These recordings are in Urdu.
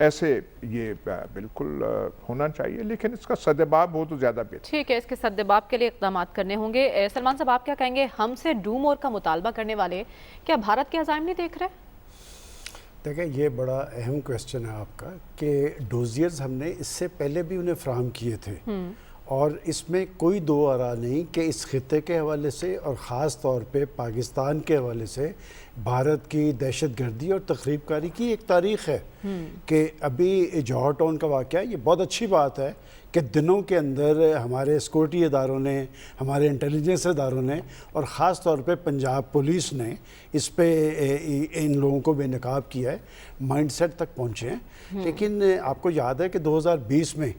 ایسے یہ بالکل ہونا چاہیے، لیکن اس کا سدباب ہو تو زیادہ بہتر۔ ٹھیک ہے، اس کے سدباب کے لیے اقدامات کرنے ہوں گے۔ سلمان صاحب آپ کیا کہیں گے، ہم سے ڈو مور کا مطالبہ کرنے والے کیا بھارت کے عزائم نہیں دیکھ رہے؟ دیکھیں یہ بڑا اہم کویسچن ہے آپ کا کہ ڈوزیئرز ہم نے اس سے پہلے بھی انہیں فراہم کیے تھے، اور اس میں کوئی دو آرا نہیں کہ اس خطے کے حوالے سے اور خاص طور پہ پاکستان کے حوالے سے بھارت کی دہشت گردی اور تخریب کاری کی ایک تاریخ ہے کہ ابھی جوہر ٹاؤن کا واقعہ یہ بہت اچھی بات ہے کہ دنوں کے اندر ہمارے سیکورٹی اداروں نے، ہمارے انٹیلیجنس اداروں نے اور خاص طور پہ پنجاب پولیس نے اس پہ ان لوگوں کو بے نقاب کیا ہے، مائنڈ سیٹ تک پہنچے ہیں۔ لیکن آپ کو یاد ہے کہ 2020 میں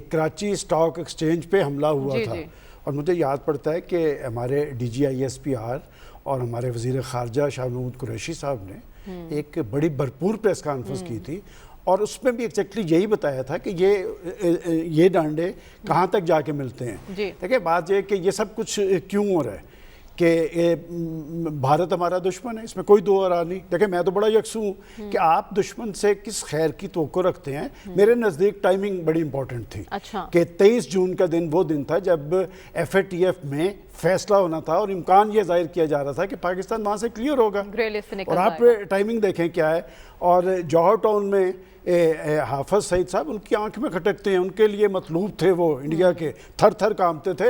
کراچی اسٹاک ایکسچینج پہ حملہ ہوا تھا، اور مجھے یاد پڑتا ہے کہ ہمارے D G I S P R اور ہمارے وزیر خارجہ شاہ محمود قریشی صاحب نے ایک بڑی بھرپور پریس کانفرنس کی تھی، اور اس میں بھی ایگزیکٹلی یہی بتایا تھا کہ یہ ڈانڈے کہاں تک جا کے ملتے ہیں۔ دیکھیں بات یہ کہ یہ سب کچھ کیوں ہو رہا ہے کہ بھارت ہمارا دشمن ہے، اس میں کوئی دو آرا نہیں۔ دیکھیں میں تو بڑا یکسو ہوں کہ آپ دشمن سے کس خیر کی توقع رکھتے ہیں۔ میرے نزدیک ٹائمنگ بڑی امپورٹنٹ تھی کہ 23 جون کا دن وہ دن تھا جب ایف اے ٹی ایف میں فیصلہ ہونا تھا، اور امکان یہ ظاہر کیا جا رہا تھا کہ پاکستان وہاں سے کلیئر ہوگا، اور آپ ٹائمنگ دیکھیں کیا ہے۔ اور جوہر ٹاؤن میں حافظ سعید صاحب ان کی آنکھ میں کھٹکتے ہیں، ان کے لیے مطلوب تھے وہ انڈیا کے، تھر تھر کانپتے تھے۔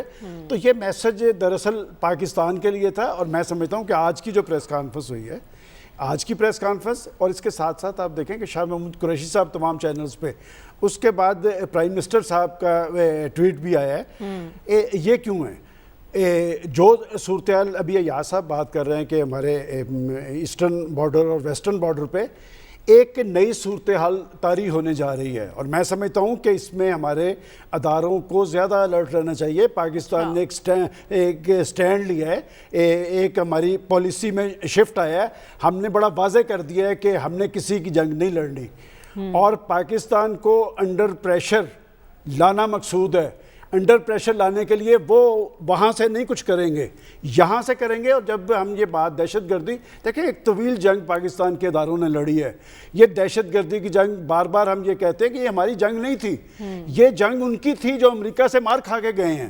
تو یہ میسج دراصل پاکستان کے لیے تھا، اور میں سمجھتا ہوں کہ آج کی جو پریس کانفرنس ہوئی ہے، آج کی پریس کانفرنس، اور اس کے ساتھ ساتھ آپ دیکھیں کہ شاہ محمود قریشی صاحب تمام چینلز پہ، اس کے بعد پرائم منسٹر صاحب کا ٹویٹ بھی آیا ہے۔ یہ کیوں ہے؟ جو صورتحال ابھی ایاز صاحب بات کر رہے ہیں کہ ہمارے ایسٹرن بارڈر اور ویسٹرن بارڈر پہ ایک نئی صورتحال طاری ہونے جا رہی ہے، اور میں سمجھتا ہوں کہ اس میں ہمارے اداروں کو زیادہ الرٹ رہنا چاہیے۔ پاکستان نے ایک سٹینڈ لیا ہے، ایک ہماری پالیسی میں شفٹ آیا ہے، ہم نے بڑا واضح کر دیا ہے کہ ہم نے کسی کی جنگ نہیں لڑنی، اور پاکستان کو انڈر پریشر لانا مقصود ہے۔ انڈر پریشر لانے کے لیے وہ وہاں سے نہیں کچھ کریں گے، یہاں سے کریں گے۔ اور جب ہم یہ بات دہشت گردی، دیکھیں ایک طویل جنگ پاکستان کے اداروں نے لڑی ہے، یہ دہشت گردی کی جنگ بار بار ہم یہ کہتے ہیں کہ یہ ہماری جنگ نہیں تھی، یہ جنگ ان کی تھی جو امریکہ سے مار کھا کے گئے ہیں،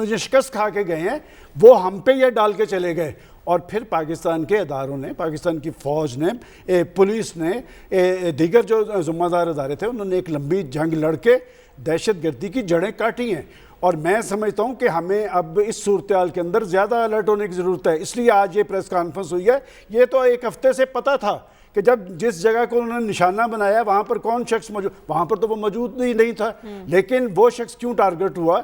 جو شکست کھا کے گئے ہیں، وہ ہم پہ یہ ڈال کے چلے گئے۔ اور پھر پاکستان کے اداروں نے، پاکستان کی فوج نے، پولیس نے، دیگر جو ذمہ دار ادارے تھے، انہوں نے ایک لمبی جنگ لڑ کے دہشت گردی کی جڑیں کاٹی ہیں۔ اور میں سمجھتا ہوں کہ ہمیں اب اس صورتحال کے اندر زیادہ الرٹ ہونے کی ضرورت ہے، اس لیے آج یہ پریس کانفرنس ہوئی ہے۔ یہ تو ایک ہفتے سے پتہ تھا کہ جب جس جگہ کو انہوں نے نشانہ بنایا وہاں پر کون شخص موجود، وہاں پر تو وہ موجود ہی نہیں تھا، لیکن وہ شخص کیوں ٹارگٹ ہوا؟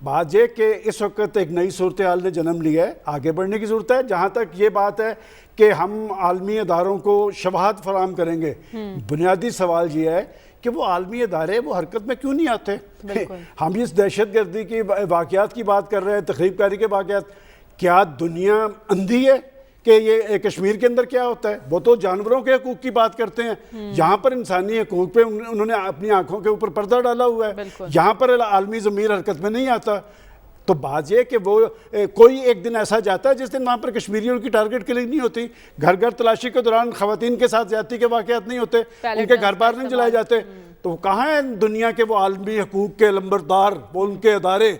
بات یہ کہ اس وقت ایک نئی صورتحال نے جنم لیا ہے، آگے بڑھنے کی ضرورت ہے۔ جہاں تک یہ بات ہے کہ ہم عالمی اداروں کو شواہد فراہم کریں گے، بنیادی سوال یہ ہے کہ وہ عالمی ادارے وہ حرکت میں کیوں نہیں آتے؟ ہم اس دہشت گردی کی واقعات کی بات کر رہے ہیں، تخریب کاری کے واقعات، کیا دنیا اندھی ہے کہ یہ کشمیر کے اندر کیا ہوتا ہے؟ وہ تو جانوروں کے حقوق کی بات کرتے ہیں، یہاں پر انسانی حقوق پہ انہوں نے اپنی آنکھوں کے اوپر پردہ ڈالا ہوا ہے، یہاں پر عالمی ضمیر حرکت میں نہیں آتا۔ تو بات یہ کہ وہ کوئی ایک دن ایسا جاتا ہے جس دن وہاں پر کشمیریوں کی ٹارگٹ کلنگ نہیں ہوتی، گھر گھر تلاشی کے دوران خواتین کے ساتھ زیادتی کے واقعات نہیں ہوتے، ان کے گھر بار نہیں جلائے جاتے، تو کہاں ہیں دنیا کے وہ عالمی حقوق کے لمبردار، وہ ان کے ادارے؟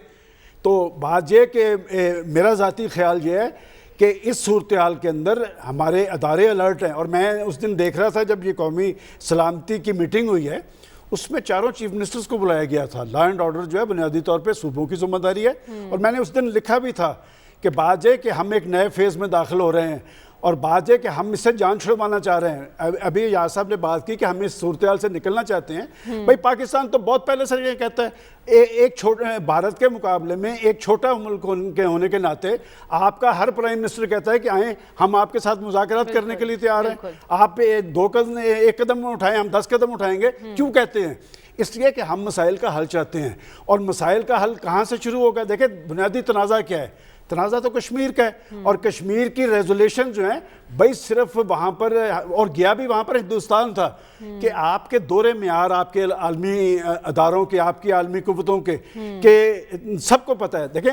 تو بات یہ کہ میرا ذاتی خیال یہ ہے کہ اس صورتحال کے اندر ہمارے ادارے الرٹ ہیں۔ اور میں اس دن دیکھ رہا تھا جب یہ قومی سلامتی کی میٹنگ ہوئی ہے، اس میں چاروں چیف منسٹرز کو بلایا گیا تھا۔ لا اینڈ آرڈر جو ہے بنیادی طور پہ صوبوں کی ذمہ داری ہے، اور میں نے اس دن لکھا بھی تھا کہ بات یہ کہ ہم ایک نئے فیز میں داخل ہو رہے ہیں، اور بات یہ کہ ہم اس سے جان چھڑوانا چاہ رہے ہیں۔ ابھی ایاز صاحب نے بات کی کہ ہم اس صورتحال سے نکلنا چاہتے ہیں۔ بھائی پاکستان تو بہت پہلے سے یہ کہتا ہے، ایک چھوٹا بھارت کے مقابلے میں ایک چھوٹا ملک کے ہونے کے ناطے آپ کا ہر پرائم منسٹر کہتا ہے کہ آئیں ہم آپ کے ساتھ مذاکرات کرنے کے لیے تیار ہیں، آپ ایک قدم اٹھائیں ہم 10 قدم اٹھائیں گے۔ کیوں کہتے ہیں؟ اس لیے کہ ہم مسائل کا حل چاہتے ہیں، اور مسائل کا حل کہاں سے شروع ہوگا؟ دیکھیں بنیادی تنازع کیا ہے؟ تنازع تو کشمیر کا ہے، اور کشمیر کی ریزولیشن جو ہیں بھائی صرف وہاں پر، اور گیا بھی وہاں پر ہندوستان تھا، کہ آپ کے دورے معیار آپ کے عالمی اداروں کے، آپ کی عالمی قوتوں کے، کہ سب کو پتہ ہے۔ دیکھیں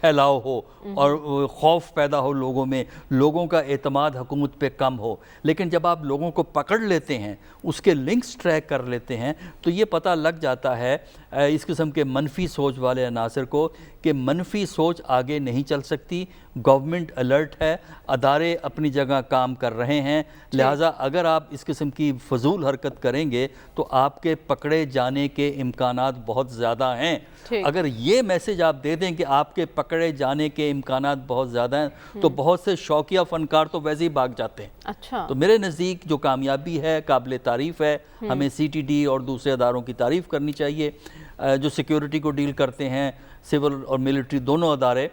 پھیلاؤ ہو اور خوف پیدا ہو لوگوں میں، لوگوں کا اعتماد حکومت پہ کم ہو. لیکن جب آپ لوگوں کو پکڑ لیتے ہیں، اس کے لنکس ٹریک کر لیتے ہیں، تو یہ پتہ لگ جاتا ہے اس قسم کے منفی سوچ والے عناصر کو کہ منفی سوچ آگے نہیں چل سکتی. گورنمنٹ الرٹ ہے، ادارے اپنی جگہ کام کر رہے ہیں، لہٰذا اگر آپ اس قسم کی فضول حرکت کریں گے تو آپ کے پکڑے جانے کے امکانات بہت زیادہ ہیں. اگر یہ میسج آپ دے دیں کہ آپ کے پکڑے جانے کے امکانات بہت زیادہ ہیں تو بہت سے شوقیہ فنکار تو ویسے ہی بھاگ جاتے ہیں. اچھا، تو میرے نزدیک جو کامیابی ہے قابل تعریف ہے. ہمیں سی ٹی ڈی اور دوسرے اداروں کی تعریف کرنی چاہیے جو سیکیورٹی کو ڈیل کرتے ہیں، سول اور ملٹری دونوں ادارے.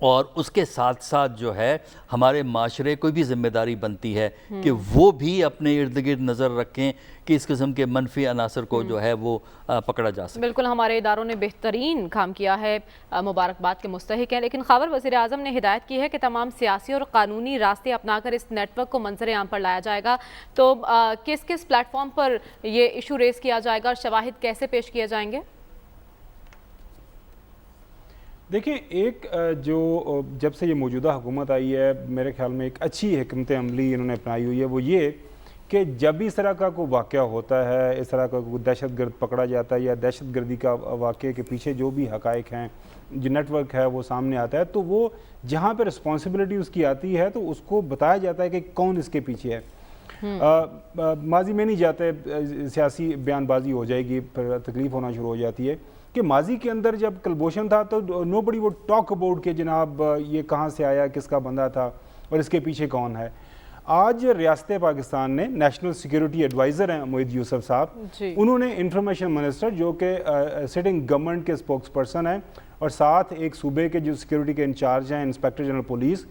اور اس کے ساتھ ساتھ جو ہے ہمارے معاشرے کو بھی ذمہ داری بنتی ہے کہ وہ بھی اپنے ارد گرد نظر رکھیں کہ اس قسم کے منفی عناصر کو جو ہے وہ پکڑا جا سکے. بالکل، ہمارے اداروں نے بہترین کام کیا ہے، مبارکباد کے مستحق ہیں. لیکن خاور وزیر اعظم نے ہدایت کی ہے کہ تمام سیاسی اور قانونی راستے اپنا کر اس نیٹ ورک کو منظر عام پر لایا جائے گا. تو کس کس پلیٹ فارم پر یہ ایشو ریز کیا جائے گا اور شواہد کیسے پیش کیے جائیں گے؟ دیکھیں، ایک جو جب سے یہ موجودہ حکومت آئی ہے، میرے خیال میں ایک اچھی حکمت عملی انہوں نے اپنائی ہوئی ہے، وہ یہ کہ جب بھی اس طرح کا کوئی واقعہ ہوتا ہے، اس طرح کا کوئی دہشت گرد پکڑا جاتا ہے یا دہشت گردی کا واقعے کے پیچھے جو بھی حقائق ہیں، جو نیٹ ورک ہے وہ سامنے آتا ہے، تو وہ جہاں پہ رسپانسبلٹی اس کی آتی ہے تو اس کو بتایا جاتا ہے کہ کون اس کے پیچھے ہے. ماضی میں نہیں جاتے، سیاسی بیان بازی ہو جائے گی، پھر تکلیف ہونا شروع ہو جاتی ہے کہ ماضی کے اندر جب کلبوشن تھا تو نو بڑی وہ ٹاک اباؤٹ کہ جناب یہ کہاں سے آیا، کس کا بندہ تھا اور اس کے پیچھے کون ہے. آج ریاست پاکستان نے نیشنل سیکیورٹی ایڈوائزر ہیں معید یوسف صاحب، انہوں نے انفارمیشن منسٹر جو کہ سٹنگ گورنمنٹ کے اسپوکس پرسن ہیں اور ساتھ ایک صوبے کے جو سیکیورٹی کے انچارج ہیں انسپیکٹر جنرل پولیس،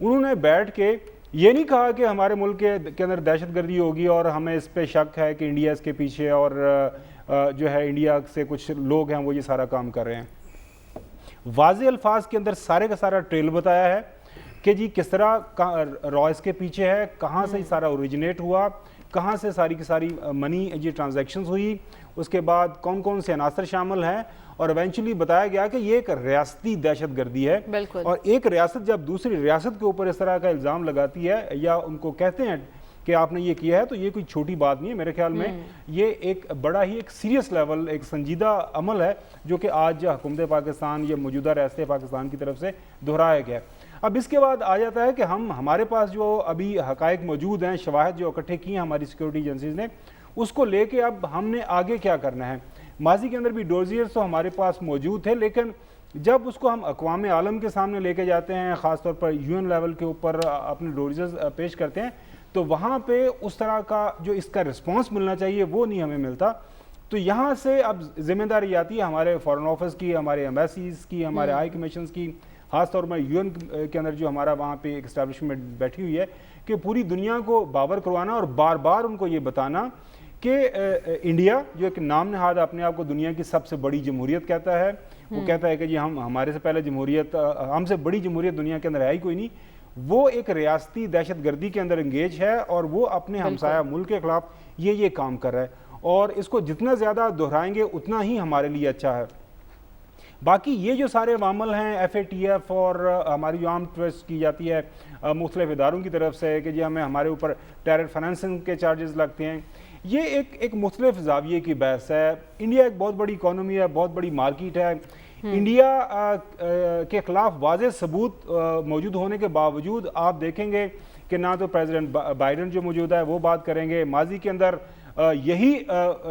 انہوں نے بیٹھ کے یہ نہیں کہا کہ ہمارے ملک کے اندر دہشت گردی ہوگی اور ہمیں اس پہ شک ہے کہ انڈیا اس کے پیچھے اور جو ہے انڈیا سے کچھ لوگ ہیں وہ یہ سارا کام کر رہے ہیں. واضح الفاظ کے اندر سارے کا سارا ٹریل بتایا ہے کہ جی کس طرح را اس کے پیچھے ہے، کہاں سے سارا اوریجنیٹ ہوا، کہاں سے ساری کی ساری منی یہ ٹرانزیکشنز ہوئی، اس کے بعد کون کون سے عناصر شامل ہیں، اور ایونچولی بتایا گیا کہ یہ ایک ریاستی دہشت گردی ہے. اور ایک ریاست جب دوسری ریاست کے اوپر اس طرح کا الزام لگاتی ہے یا ان کو کہتے ہیں کہ آپ نے یہ کیا ہے، تو یہ کوئی چھوٹی بات نہیں ہے. میرے خیال میں یہ ایک بڑا ہی ایک سیریس لیول، ایک سنجیدہ عمل ہے جو کہ آج حکومت پاکستان یا موجودہ ریاست پاکستان کی طرف سے دہرایا گیا. اب اس کے بعد آ جاتا ہے کہ ہمارے پاس جو ابھی حقائق موجود ہیں، شواہد جو اکٹھے کی ہیں ہماری سیکیورٹی ایجنسیز نے، اس کو لے کے اب ہم نے آگے کیا کرنا ہے. ماضی کے اندر بھی ڈوزیئرز تو ہمارے پاس موجود تھے، لیکن جب اس کو ہم اقوام عالم کے سامنے لے کے جاتے ہیں، خاص طور پر یو این لیول کے اوپر اپنے ڈوزیئرز پیش کرتے ہیں، تو وہاں پہ اس طرح کا جو اس کا رسپانس ملنا چاہیے وہ نہیں ہمیں ملتا. تو یہاں سے اب ذمہ داری آتی ہے ہمارے فارن آفس کی، ہمارے ایمبیسیز کی، ہمارے ہائی کمیشنز کی، خاص طور پر یو این کے اندر جو ہمارا وہاں پہ ایک اسٹیبلشمنٹ بیٹھی ہوئی ہے، کہ پوری دنیا کو باور کروانا اور بار بار ان کو یہ بتانا کہ انڈیا جو ایک نام نہاد اپنے آپ کو دنیا کی سب سے بڑی جمہوریت کہتا ہے، وہ کہتا ہے کہ جی ہمارے سے پہلے جمہوریت، ہم سے بڑی جمہوریت دنیا کے اندر ہے ہی کوئی نہیں، وہ ایک ریاستی دہشت گردی کے اندر انگیج ہے اور وہ اپنے ہمسایہ ملک کے خلاف یہ کام کر رہا ہے. اور اس کو جتنا زیادہ دہرائیں گے اتنا ہی ہمارے لیے اچھا ہے. باقی یہ جو سارے عوامل ہیں، ایف اے ٹی ایف اور ہماری جو عام ٹویسٹ کی جاتی ہے مختلف اداروں کی طرف سے کہ جی ہمارے اوپر ٹیرر فائننسنگ کے چارجز لگتے ہیں، یہ ایک مختلف زاویے کی بحث ہے. انڈیا ایک بہت بڑی اکانومی ہے، بہت بڑی مارکیٹ ہے. انڈیا کے خلاف واضح ثبوت موجود ہونے کے باوجود آپ دیکھیں گے کہ نہ تو پریزیڈنٹ بائیڈن جو موجود ہے وہ بات کریں گے. ماضی کے اندر یہی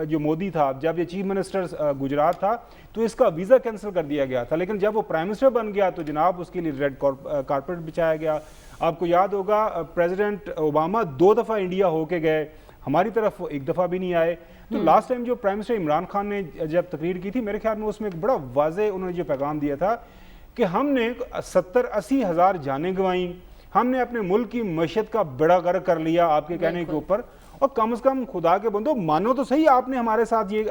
جو مودی تھا، جب یہ چیف منسٹر گجرات تھا تو اس کا ویزا کینسل کر دیا گیا تھا، لیکن جب وہ پرائم منسٹر بن گیا تو جناب اس کے لیے ریڈ کارپیٹ بچھایا گیا. آپ کو یاد ہوگا پریزیڈنٹ اوباما 2 دفعہ انڈیا ہو کے گئے، ہماری طرف وہ 1 دفعہ بھی نہیں آئے. تو لاسٹ ٹائم جو پرائم منسٹر عمران خان نے جب تقریر کی تھی، میرے خیال میں اس میں ایک بڑا واضح انہوں نے جو پیغام دیا تھا کہ ہم نے 70-80 ہزار جانیں گنوائیں، ہم نے اپنے ملک کی معیشت کا بیڑا غرق کر لیا آپ کے کہنے کے اوپر، اور کم از کم خدا کے بندو مانو تو صحیح آپ نے ہمارے ساتھ یہ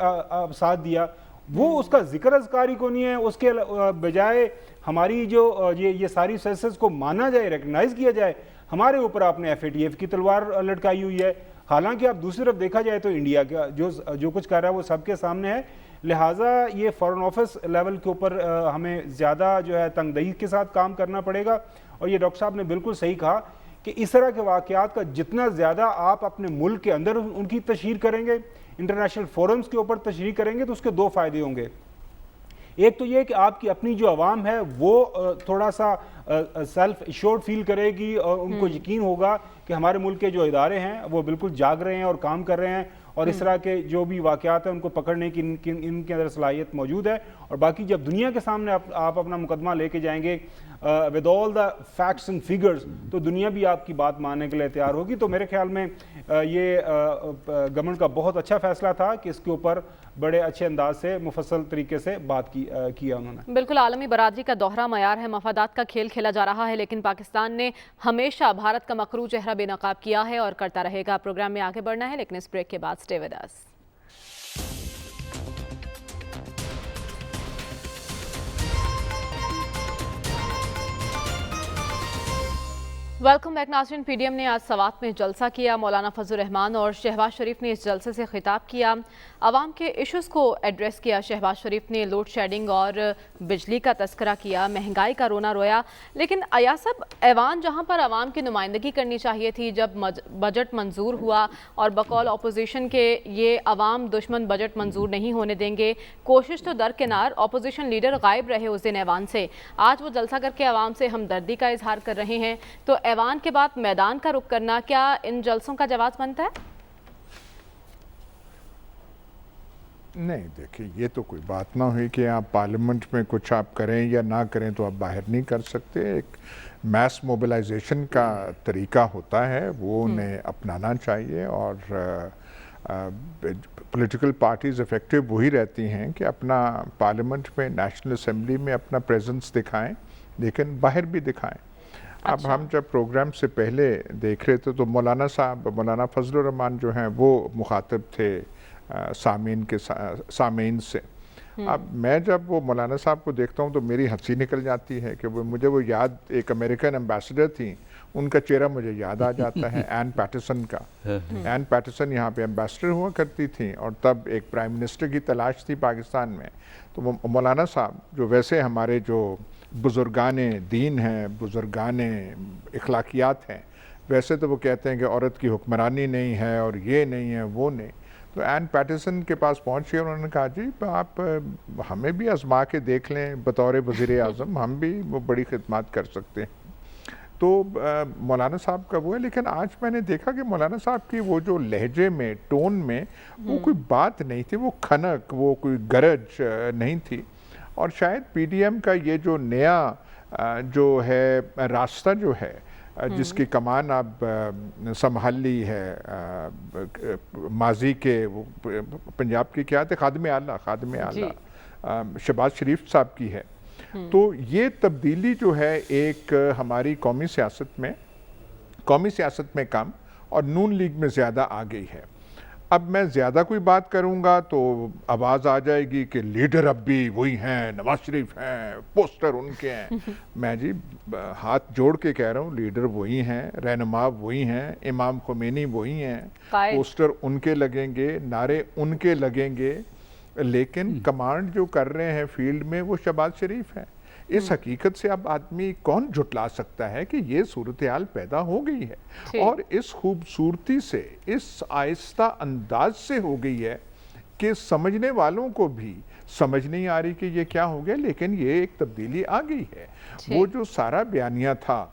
ساتھ دیا. وہ اس کا ذکر اذکاری کو نہیں ہے، اس کے بجائے ہماری جو یہ ساری سیسز کو مانا جائے، ریکگنائز کیا جائے. ہمارے اوپر آپ نے ایف اے ٹی ایف کی تلوار لٹکائی ہوئی ہے. حالانکہ آپ دوسری طرف دیکھا جائے تو انڈیا کا جو کچھ کر رہا ہے وہ سب کے سامنے ہے، لہٰذا یہ فارن آفس لیول کے اوپر ہمیں زیادہ جو ہے تنگ دہی کے ساتھ کام کرنا پڑے گا. اور یہ ڈاکٹر صاحب نے بالکل صحیح کہا کہ اس طرح کے واقعات کا جتنا زیادہ آپ اپنے ملک کے اندر ان کی تشہیر کریں گے, انٹرنیشنل فورمز کے اوپر تشہیر کریں گے, تو اس کے دو فائدے ہوں گے. ایک تو یہ کہ آپ کی اپنی جو عوام ہے وہ تھوڑا سا سیلف ایشورڈ فیل کرے گی, اور ان کو یقین ہوگا کہ ہمارے ملک کے جو ادارے ہیں وہ بالکل جاگ رہے ہیں اور کام کر رہے ہیں, اور اس طرح کے جو بھی واقعات ہیں ان کو پکڑنے کی ان کے اندر صلاحیت موجود ہے. اور باقی جب دنیا کے سامنے آپ اپنا مقدمہ لے کے جائیں گے with all the facts and figures, تو دنیا بھی آپ کی بات ماننے کے لیے تیار ہوگی. تو میرے خیال میں یہ گورنمنٹ کا بہت اچھا فیصلہ تھا کہ اس کے اوپر بڑے اچھے انداز سے مفصل طریقے سے بات کیا انہوں نے. بالکل عالمی برادری کا دوہرا معیار ہے, مفادات کا کھیل کھیلا جا رہا ہے, لیکن پاکستان نے ہمیشہ بھارت کا مکروہ چہرہ بے نقاب کیا ہے اور کرتا رہے گا. پروگرام میں آگے بڑھنا ہے, لیکن اس بریک کے بعد سٹے ود اس. ویلکم بیک ناظرین. پی ڈی ایم نے آج سوات میں جلسہ کیا. مولانا فضل الرحمان اور شہباز شریف نے اس جلسے سے خطاب کیا, عوام کے ایشوز کو ایڈریس کیا. شہباز شریف نے لوڈ شیڈنگ اور بجلی کا تذکرہ کیا, مہنگائی کا رونا رویا. لیکن ایاز صاحب, ایوان جہاں پر عوام کی نمائندگی کرنی چاہیے تھی, جب بجٹ منظور ہوا اور بقول اپوزیشن کے یہ عوام دشمن بجٹ منظور نہیں ہونے دیں گے, کوشش تو درکنار, اپوزیشن لیڈر غائب رہے اس دن ایوان سے. آج وہ جلسہ کر کے عوام سے ہمدردی کا اظہار کر رہے ہیں, تو ایوان کے بعد میدان کا رخ کرنا کیا ان جلسوں کا جواز بنتا ہے؟ نہیں, دیکھیں یہ تو کوئی بات نہ ہوئی کہ آپ پارلیمنٹ میں کچھ آپ کریں یا نہ کریں تو آپ باہر نہیں کر سکتے. ایک میس موبلائزیشن کا طریقہ ہوتا ہے, وہ انہیں اپنانا چاہیے. اور پولیٹیکل پارٹیز افیکٹو وہی رہتی ہیں کہ اپنا پارلیمنٹ میں, نیشنل اسمبلی میں اپنا پریزنس دکھائیں, لیکن باہر بھی دکھائیں. اب ہم جب پروگرام سے پہلے دیکھ رہے تھے تو مولانا صاحب, مولانا فضل الرحمان جو ہیں وہ مخاطب تھے سامعین سے. اب میں جب وہ مولانا صاحب کو دیکھتا ہوں تو میری ہنسی نکل جاتی ہے کہ مجھے وہ یاد, ایک امریکن ایمبیسڈر تھیں, ان کا چہرہ مجھے یاد آ جاتا ہے, این پیٹرسن کا. این پیٹرسن یہاں پہ ایمبیسڈر ہوا کرتی تھیں, اور تب ایک پرائم منسٹر کی تلاش تھی پاکستان میں. تو مولانا صاحب جو ویسے ہمارے جو بزرگان دین ہیں, بزرگان اخلاقیات ہیں, ویسے تو وہ کہتے ہیں کہ عورت کی حکمرانی نہیں ہے اور یہ نہیں ہے وہ نہیں. تو این پیٹرسن کے پاس پہنچے اور انہوں نے کہا جی آپ ہمیں بھی آزما کے دیکھ لیں بطور وزیر اعظم, ہم بھی وہ بڑی خدمات کر سکتے ہیں. تو مولانا صاحب کا وہ ہے. لیکن آج میں نے دیکھا کہ مولانا صاحب کی وہ جو لہجے میں, ٹون میں, وہ کوئی بات نہیں تھی, وہ کھنک, وہ کوئی گرج نہیں تھی. اور شاید پی ڈی ایم کا یہ جو نیا جو ہے راستہ جو ہے, جس کی کمان اب سنبھال لی ہے ماضی کے پنجاب کی کیا تھے, خادم اعلیٰ شہباز شریف صاحب کی ہے. تو یہ تبدیلی جو ہے ایک ہماری قومی سیاست میں کم اور نون لیگ میں زیادہ آ گئی ہے. اب میں زیادہ کوئی بات کروں گا تو آواز آ جائے گی کہ لیڈر اب بھی وہی ہیں, نواز شریف ہیں, پوسٹر ان کے ہیں. میں جی ہاتھ جوڑ کے کہہ رہا ہوں, لیڈر وہی ہیں, رہنما وہی ہیں, امام خمینی وہی ہیں, پوسٹر ان کے لگیں گے, نعرے ان کے لگیں گے, لیکن کمانڈ جو کر رہے ہیں فیلڈ میں وہ شہباز شریف ہیں. اس حقیقت سے اب آدمی کون جھٹلا سکتا ہے کہ یہ صورتحال پیدا ہو گئی ہے, اور اس خوبصورتی سے, اس آہستہ انداز سے ہو گئی ہے کہ سمجھنے والوں کو بھی سمجھ نہیں آ رہی کہ یہ کیا ہو گیا. لیکن یہ ایک تبدیلی آ گئی ہے. وہ جو سارا بیانیہ تھا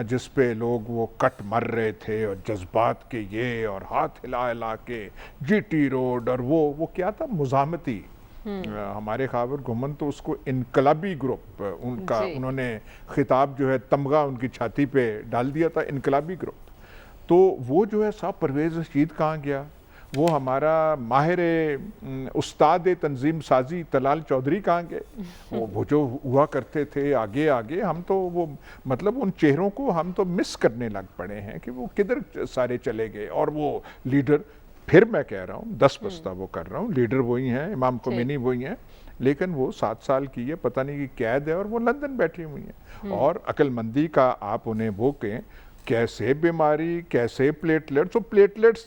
جس پہ لوگ وہ کٹ مر رہے تھے اور جذبات کے یہ اور ہاتھ ہلا ہلا کے جی ٹی روڈ, اور وہ کیا تھا, مزاحمتی. ہمارے خاور گھومن تو اس کو انقلابی گروپ ان کا, انہوں نے خطاب جو ہے تمغہ ان کی چھاتی پہ ڈال دیا تھا, انقلابی گروپ. تو وہ جو ہے صاحب پرویز رشید کہاں گیا, وہ ہمارا ماہر استاد تنظیم سازی طلال چودھری کہاں گئے, وہ جو ہوا کرتے تھے آگے آگے, ہم تو وہ مطلب ان چہروں کو ہم تو مس کرنے لگ پڑے ہیں کہ وہ کدھر سارے چلے گئے. اور وہ لیڈر, پھر میں کہہ رہا ہوں 10 بستہ وہ کر رہا ہوں, لیڈر وہی ہیں, امام خمینی وہی ہیں, لیکن وہ 7 سال کی ہے پتہ نہیں کی قید ہے, اور وہ لندن بیٹھی ہوئی ہیں. اور عقل مندی کا آپ انہیں وہ کہیں, کیسے بیماری, کیسے پلیٹلیٹس, وہ پلیٹلیٹس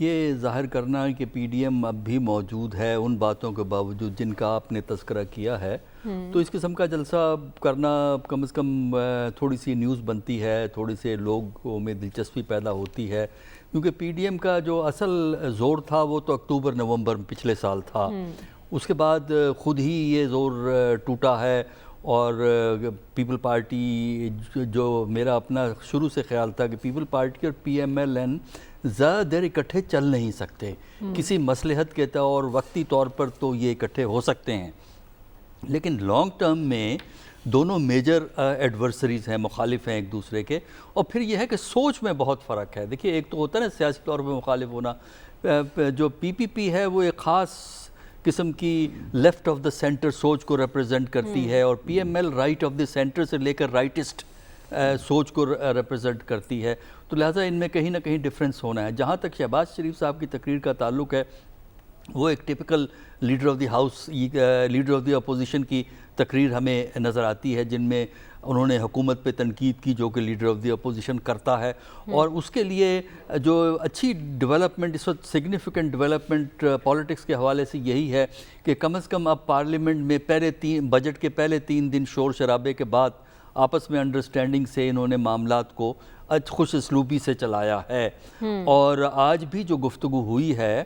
یہ ظاہر کرنا کہ پی ڈی ایم اب بھی موجود ہے ان باتوں کے باوجود جن کا آپ نے تذکرہ کیا ہے، تو اس قسم کا جلسہ کرنا کم از کم تھوڑی سی نیوز بنتی ہے، تھوڑی سے لوگوں میں دلچسپی پیدا ہوتی ہے، کیونکہ پی ڈی ایم کا جو اصل زور تھا وہ تو اکتوبر نومبر پچھلے سال تھا، اس کے بعد خود ہی یہ زور ٹوٹا ہے، اور پیپل پارٹی جو میرا اپنا شروع سے خیال تھا کہ پیپل پارٹی اور پی ایم ایل این زیادہ دیر اکٹھے چل نہیں سکتے، کسی مصلحت کے طور وقتی طور پر تو یہ اکٹھے ہو سکتے ہیں، لیکن لانگ ٹرم میں دونوں میجر ایڈورسریز ہیں، مخالف ہیں ایک دوسرے کے، اور پھر یہ ہے کہ سوچ میں بہت فرق ہے۔ دیکھیے ایک تو ہوتا ہے نا سیاسی طور پہ مخالف ہونا، جو پی پی پی ہے وہ ایک خاص قسم کی لیفٹ آف دا سینٹر سوچ کو ریپرزینٹ کرتی ہے، اور P M L right of the centre سے لے کر رائٹسٹ سوچ کو ریپرزینٹ کرتی ہے، تو لہٰذا ان میں کہیں نہ کہیں ڈفرینس ہونا ہے۔ جہاں تک شہباز شریف صاحب کی تقریر کا تعلق ہے، وہ ایک typical leader of the house, leader of the opposition کی تقریر ہمیں نظر آتی ہے، جن میں انہوں نے حکومت پہ تنقید کی جو کہ لیڈر آف دی اپوزیشن کرتا ہے، اور اس کے لیے جو اچھی ڈیولپمنٹ اس وقت سگنیفیکنٹ ڈیولپمنٹ پالیٹکس کے حوالے سے یہی ہے کہ کم از کم اب پارلیمنٹ میں بجٹ کے پہلے 3 دن شور شرابے کے بعد آپس میں انڈرسٹینڈنگ سے انہوں نے معاملات کو خوش اسلوبی سے چلایا ہے، اور آج بھی جو گفتگو ہوئی ہے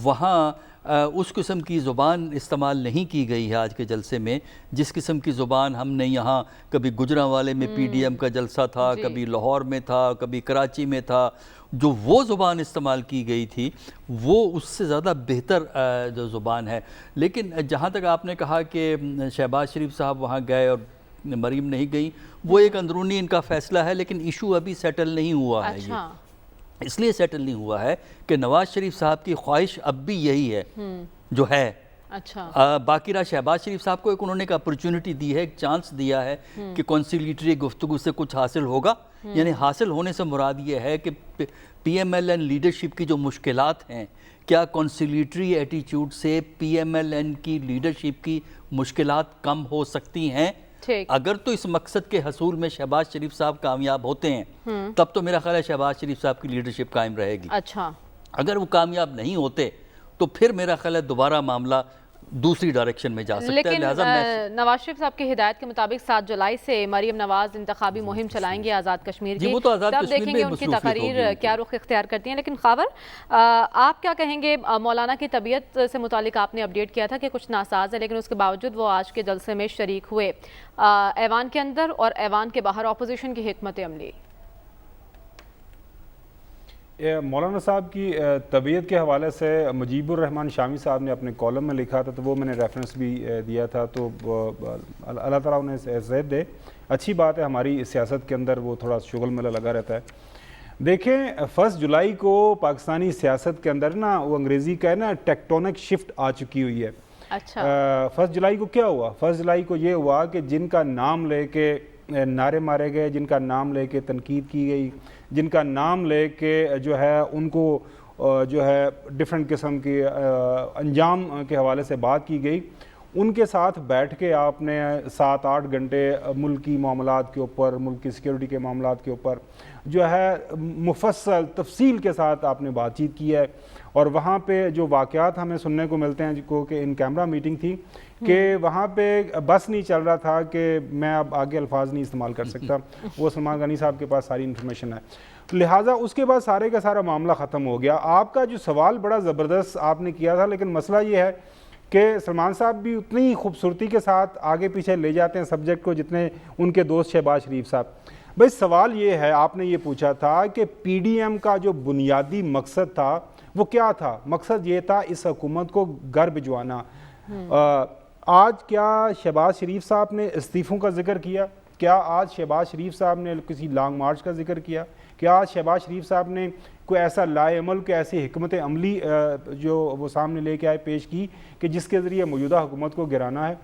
وہاں اس قسم کی زبان استعمال نہیں کی گئی ہے آج کے جلسے میں، جس قسم کی زبان ہم نے یہاں کبھی گجرانوالے میں پی ڈی ایم کا جلسہ تھا، کبھی لاہور میں تھا، کبھی کراچی میں تھا، جو وہ زبان استعمال کی گئی تھی وہ اس سے زیادہ بہتر جو زبان ہے۔ لیکن جہاں تک آپ نے کہا کہ شہباز شریف صاحب وہاں گئے اور مریم نہیں گئی، وہ ایک اندرونی ان کا فیصلہ ہے، لیکن ایشو ابھی سیٹل نہیں ہوا ہے۔ یہ اس لیے سیٹل نہیں ہوا ہے کہ نواز شریف صاحب کی خواہش اب بھی یہی ہے جو ہے۔ باقی رہا شہباز شریف صاحب کو ایک انہوں نے ایک اپرچونٹی دی ہے، ایک چانس دیا ہے کہ کنسیلیٹری گفتگو سے کچھ حاصل ہوگا، یعنی حاصل ہونے سے مراد یہ ہے کہ P M L N leadership کی جو مشکلات ہیں، کیا کنسیلیٹری ایٹیچیوڈ سے پی ایم ایل این کی لیڈرشپ کی مشکلات کم ہو سکتی ہیں؟ اگر تو اس مقصد کے حصول میں شہباز شریف صاحب کامیاب ہوتے ہیں تب تو میرا خیال ہے شہباز شریف صاحب کی لیڈرشپ قائم رہے گی۔ اگر وہ کامیاب نہیں ہوتے تو پھر میرا خیال ہے دوبارہ معاملہ دوسری ڈائریکشن میں جا سکتا ہے۔ لیکن نواز شریف صاحب کی ہدایت کے مطابق 7 جولائی سے مریم نواز انتخابی مہم چلائیں گے آزاد کشمیر کی، تب دیکھیں گے ان کی تقاریر کیا رخ اختیار کرتی ہیں۔ لیکن خاور آپ کیا کہیں گے؟ مولانا کی طبیعت سے متعلق آپ نے اپڈیٹ کیا تھا کہ کچھ ناساز ہے، لیکن اس کے باوجود وہ آج کے جلسے میں شریک ہوئے، ایوان کے اندر اور ایوان کے باہر اپوزیشن کی حکمت عملی۔ مولانا صاحب کی طبیعت کے حوالے سے مجیب الرحمان شامی صاحب نے اپنے کالم میں لکھا تھا، تو وہ میں نے ریفرنس بھی دیا تھا، تو اللہ تعالیٰ انہیں صحت دے۔ اچھی بات ہے، ہماری سیاست کے اندر وہ تھوڑا شغل میلہ لگا رہتا ہے۔ دیکھیں 1 جولائی کو پاکستانی سیاست کے اندر نا وہ انگریزی کا ہے نا ٹیکٹونک شفٹ آ چکی ہوئی ہے۔ 1 جولائی کو کیا ہوا؟ 1 جولائی کو یہ ہوا کہ جن کا نام لے کے نعرے مارے گئے، جن کا نام لے کے تنقید کی گئی، جن کا نام لے کے جو ہے ان کو جو ہے ڈیفرنٹ قسم کی انجام کے حوالے سے بات کی گئی، ان کے ساتھ بیٹھ کے آپ نے 7-8 گھنٹے ملکی معاملات کے اوپر، ملک کی سیکیورٹی کے معاملات کے اوپر جو ہے مفصل تفصیل کے ساتھ آپ نے بات چیت کی ہے، اور وہاں پہ جو واقعات ہمیں سننے کو ملتے ہیں جو کہ ان کیمرہ میٹنگ تھی کہ وہاں پہ بس نہیں چل رہا تھا، کہ میں اب آگے الفاظ نہیں استعمال کر سکتا، وہ سلمان غنی صاحب کے پاس ساری انفارمیشن ہے، لہٰذا اس کے بعد سارے کا سارا معاملہ ختم ہو گیا۔ آپ کا جو سوال بڑا زبردست آپ نے کیا تھا، لیکن مسئلہ یہ ہے کہ سلمان صاحب بھی اتنی خوبصورتی کے ساتھ آگے پیچھے لے جاتے ہیں سبجیکٹ کو جتنے ان کے دوست شہباز شریف صاحب۔ بھئی سوال یہ ہے، آپ نے یہ پوچھا تھا کہ پی ڈی ایم کا جو بنیادی مقصد تھا وہ کیا تھا؟ مقصد یہ تھا اس حکومت کو گھر بھجوانا۔ آج کیا شہباز شریف صاحب نے استعفوں کا ذکر کیا؟ کیا آج شہباز شریف صاحب نے کسی لانگ مارچ کا ذکر کیا؟ کیا آج شہباز شریف صاحب نے کوئی ایسا لائے عمل، کوئی ایسی حکمت عملی جو وہ سامنے لے کے آئے پیش کی کہ جس کے ذریعے موجودہ حکومت کو گرانا ہے؟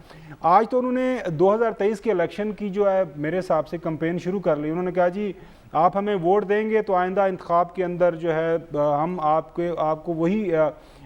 آج تو انہوں نے 2023 کے الیکشن کی جو ہے میرے حساب سے کمپین شروع کر لی۔ انہوں نے کہا جی آپ ہمیں ووٹ دیں گے تو آئندہ انتخاب کے اندر جو ہے ہم آپ کو وہی